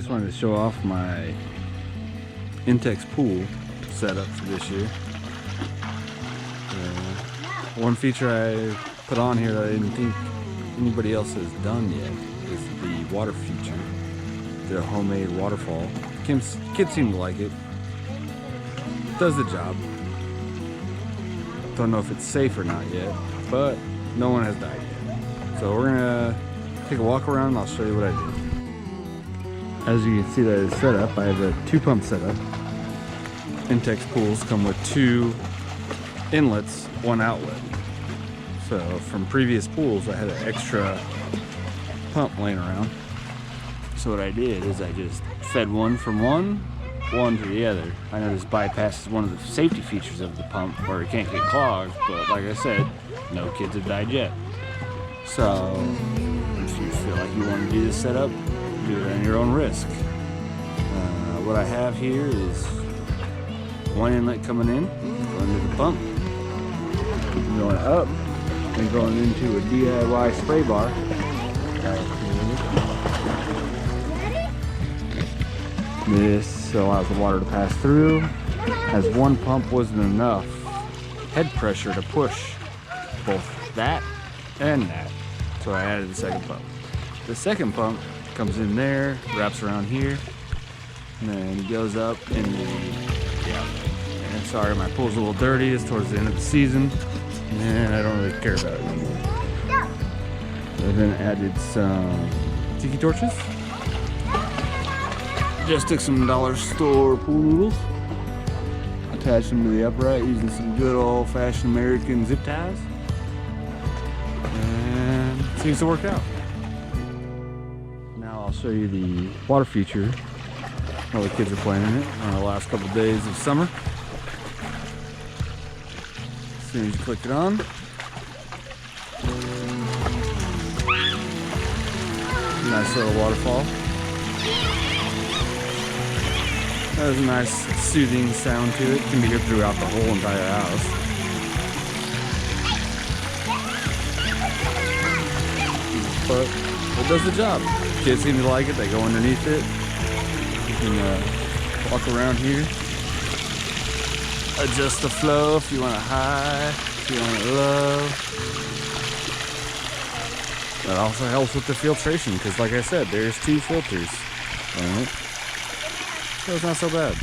just wanted to show off my Intex pool setup for this year. One feature I put on here that I didn't think anybody else has done yet is the water feature. The homemade waterfall. Kids seem to like it. Does the job. Don't know if it's safe or not yet, but no one has died yet. So we're gonna take a walk around and I'll show you what I did. As you can see that it's set up, I have a 2-pump setup. Intex pools come with 2 inlets, 1 outlet. So from previous pools, I had an extra pump laying around. So what I did is I just fed one from one to the other. I know this bypasses one of the safety features of the pump where it can't get clogged, but like I said, no kids have died yet. So if you feel like you want to do this setup, do it on your own risk. What I have here is 1 inlet coming in, going to the pump, going up, and going into a DIY spray bar. This allows the water to pass through, as 1 pump wasn't enough head pressure to push both that and that. So I added the 2nd pump. The 2nd pump comes in there, wraps around here, and then goes up in the and sorry, my pool's a little dirty. It's towards the end of the season, and I don't really care about it anymore. I then added some tiki torches. Just took some dollar store pool noodles, attached them to the upright using some good old-fashioned American zip ties, and it seems to work out. Now I'll show you the water feature while the kids are playing in it on the last couple days of summer. As soon as you click it on, nice little waterfall. There's a nice soothing sound to it. It can be heard throughout the whole entire house. But it does the job. Kids seem to like it. They go underneath it. You can walk around here. Adjust the flow if you want it high, if you want it low. That also helps with the filtration because, like I said, there's 2 filters on it. So it's not so bad.